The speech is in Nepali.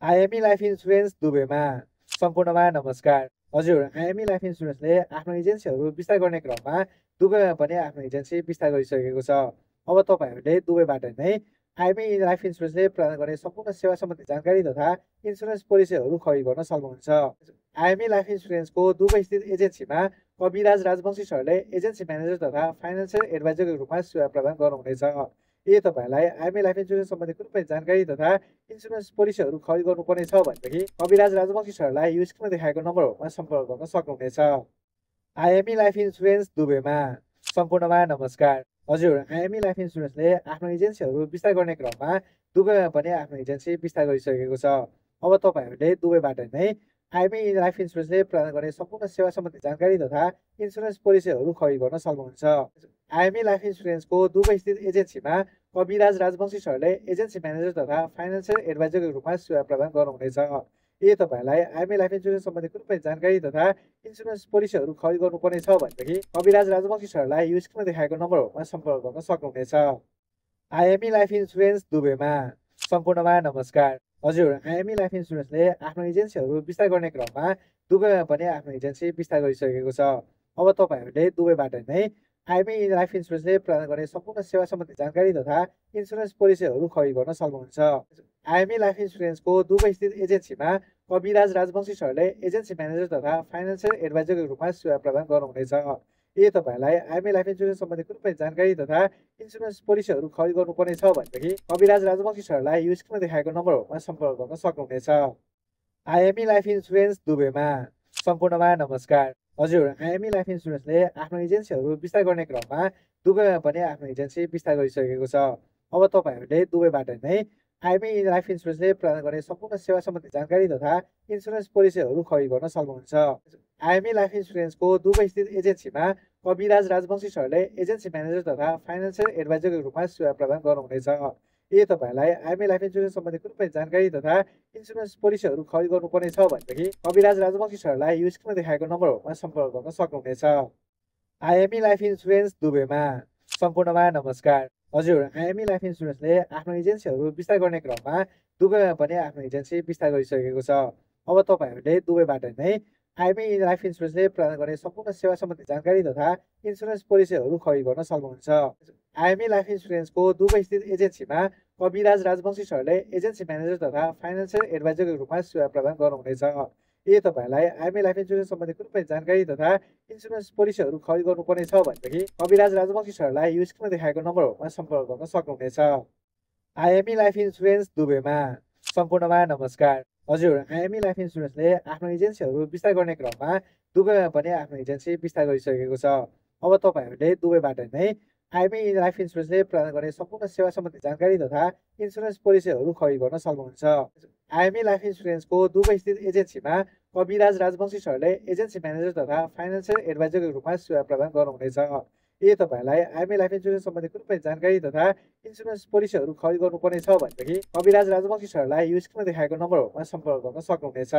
आइएमई लाइफ इन्सुरेन्स दुबईमा सम्पूर्णमा नमस्कार। हजुर, आइएमई लाइफ इन्सुरेन्सले आफ्नो एजेन्सीहरू विस्तार गर्ने क्रममा दुबईमा पनि आफ्नो एजेन्सी विस्तार गरिसकेको छ। अब तपाईँहरूले दुबईबाट नै आइएमई लाइफ इन्सुरेन्सले प्रदान गर्ने सम्पूर्ण सेवा सम्बन्धी जानकारी तथा इन्सुरेन्स पोलिसीहरू खरिद गर्न सक्नुहुन्छ। आइएमई लाइफ इन्सुरेन्सको दुबईस्थित एजेन्सीमा कविराज राजवंशी सरले एजेन्सी म्यानेजर तथा फाइनेन्सियल एडभाइजरको रूपमा सेवा प्रदान गर्नुहुनेछ। यदि तपाईँहरूलाई आइएमई लाइफ इन्सुरेन्स सम्बन्धी कुनै पनि जानकारी तथा इन्सुरेन्स पोलिसीहरू खरिद गर्नुपर्ने छ भनेदेखि कविराज राजवंशी सरलाई यो स्क्रिनमा देखाएको नम्बरहरूमा सम्पर्क गर्न सक्नुहुनेछ। आइएमई लाइफ इन्सुरेन्स दुबईमा सम्पूर्णमा नमस्कार। हजुर, आइएमई लाइफ इन्सुरेन्सले आफ्नो एजेन्सीहरू विस्तार गर्ने क्रममा दुबईमा पनि आफ्नो एजेन्सी विस्तार गरिसकेको छ। अब तपाईँहरूले दुबईबाट नै आइएमई लाइफ इन्सुरेन्सले प्रदान गर्ने सम्पूर्ण सेवा सम्बन्धी जानकारी तथा इन्सुरेन्स पोलिसीहरू खरिद गर्न सक्नुहुन्छ। आइएमई लाइफ इन्सुरेन्सको दुबईस्थित एजेन्सीमा कविराज राजवंशी सरले एजेन्सी म्यानेजर तथा फाइनेन्सियल एडभाइजरको रूपमा सेवा प्रदान गर्नुहुनेछ। यदि तपाईँहरूलाई आइएमई लाइफ इन्सुरेन्स सम्बन्धी कुनै पनि जानकारी तथा इन्सुरेन्स पोलिसीहरू खरिद गर्नुपर्ने छ भनेदेखि कविराज राजवंशी सरलाई यो स्क्रिनमा देखाएको नम्बरहरूमा सम्पर्क गर्न सक्नुहुनेछ। आइएमई लाइफ इन्सुरेन्स दुबईमा सम्पूर्णमा नमस्कार। हजुर, आइएमई लाइफ इन्सुरेन्सले आफ्नो एजेन्सीहरू विस्तार गर्ने क्रममा दुबईमा पनि आफ्नो एजेन्सी विस्तार गरिसकेको छ। अब तपाईँहरूले दुबईबाट नै आइएमई लाइफ इन्सुरेन्सले प्रदान गर्ने सम्पूर्ण सेवा सम्बन्धी जानकारी तथा इन्सुरेन्स पोलिसीहरू खरिद गर्न सक्नुहुन्छ। आइएमई लाइफ इन्सुरेन्सको दुबईस्थित एजेन्सीमा कविराज राजवंशी सरले एजेन्सी म्यानेजर तथा फाइनेन्सियल एडभाइजरको रूपमा सेवा प्रदान गर्नुहुनेछ। यदि तपाईँहरूलाई आइएमई लाइफ इन्सुरेन्स सम्बन्धी कुनै पनि जानकारी तथा इन्सुरेन्स पोलिसीहरू खरिद गर्नुपर्ने छ भनेदेखि कविराज राजवंशी सरलाई यो स्क्रिनमा देखाएको नम्बरहरूमा सम्पर्क गर्न सक्नुहुनेछ। आइएमई लाइफ इन्सुरेन्स दुबईमा सम्पूर्णमा नमस्कार। हजुर, आइएमई लाइफ इन्सुरेन्सले आफ्नो एजेन्सीहरू विस्तार गर्ने क्रममा दुबईमा पनि आफ्नो एजेन्सी विस्तार गरिसकेको छ। अब तपाईँहरूले दुबईबाट नै आइएमई लाइफ इन्सुरेन्सले प्रदान गर्ने सम्पूर्ण सेवा सम्बन्धी जानकारी तथा इन्सुरेन्स पोलिसीहरू खरिद गर्न सक्नुहुन्छ। आइएमई लाइफ इन्सुरेन्सको दुबईस्थित एजेन्सीमा कविराज राजवंशी सरले एजेन्सी म्यानेजर तथा फाइनेन्सियल एडभाइजरको रूपमा सेवा प्रदान गर्नुहुनेछ। यदि तपाईँहरूलाई आइएमई लाइफ इन्सुरेन्स सम्बन्धी कुनै पनि जानकारी तथा इन्सुरेन्स पोलिसीहरू खरिद गर्नुपर्ने छ भनेदेखि कविराज राजवंशी सरलाई यो स्क्रिनमा देखाएको नम्बरहरूमा सम्पर्क गर्न सक्नुहुनेछ। आइएमई लाइफ इन्सुरेन्स दुबईमा सम्पूर्णमा नमस्कार। हजुर, आइएमई लाइफ इन्सुरेन्सले आफ्नो एजेन्सीहरू विस्तार गर्ने क्रममा दुबईमा पनि आफ्नो एजेन्सी विस्तार गरिसकेको छ। अब तपाईँहरूले दुबईबाट नै आइएमई लाइफ इन्सुरेन्सले प्रदान गर्ने सम्पूर्ण सेवा सम्बन्धी जानकारी तथा इन्सुरेन्स पोलिसीहरू खरिद गर्न सक्नुहुन्छ। आइएमई लाइफ इन्सुरेन्सको दुबईस्थित एजेन्सीमा कविराज राजवंशी सरले एजेन्सी म्यानेजर तथा फाइनेन्सियल एडभाइजरको रूपमा सेवा प्रदान गर्नुहुनेछ। यदि तपाईँहरूलाई आइएमई लाइफ इन्सुरेन्स सम्बन्धी कुनै पनि जानकारी तथा इन्सुरेन्स पोलिसीहरू खरिद गर्नुपर्ने छ भनेदेखि कविराज राजवंशी सरलाई यो स्क्रिनमा देखाएको नम्बरहरूमा सम्पर्क गर्न सक्नुहुनेछ। आइएमई लाइफ इन्सुरेन्स दुबईमा सम्पूर्णमा नमस्कार। हजुर, आइएमई लाइफ इन्सुरेन्सले आफ्नो एजेन्सीहरू विस्तार गर्ने क्रममा दुबईमा पनि आफ्नो एजेन्सी विस्तार गरिसकेको छ। अब तपाईँहरूले दुबईबाट नै आइएमई लाइफ इन्सुरेन्सले प्रदान गर्ने सम्पूर्ण सेवा सम्बन्धी जानकारी तथा इन्सुरेन्स पोलिसीहरू खरिद गर्न सक्नुहुन्छ। आइएमई लाइफ इन्सुरेन्सको दुबईस्थित एजेन्सीमा कविराज राजवंशी सरले एजेन्सी म्यानेजर तथा फाइनेन्सियल एडभाइजरको रूपमा सेवा प्रदान गर्नुहुनेछ। यदि तपाईँहरूलाई आइएमई लाइफ इन्सुरेन्स सम्बन्धी कुनै पनि जानकारी तथा इन्सुरेन्स पोलिसीहरू खरिद गर्नुपर्ने छ भनेदेखि कविराज राजवंशी सरलाई यो स्क्रिनमा देखाएको नम्बरहरूमा सम्पर्क गर्न सक्नुहुनेछ।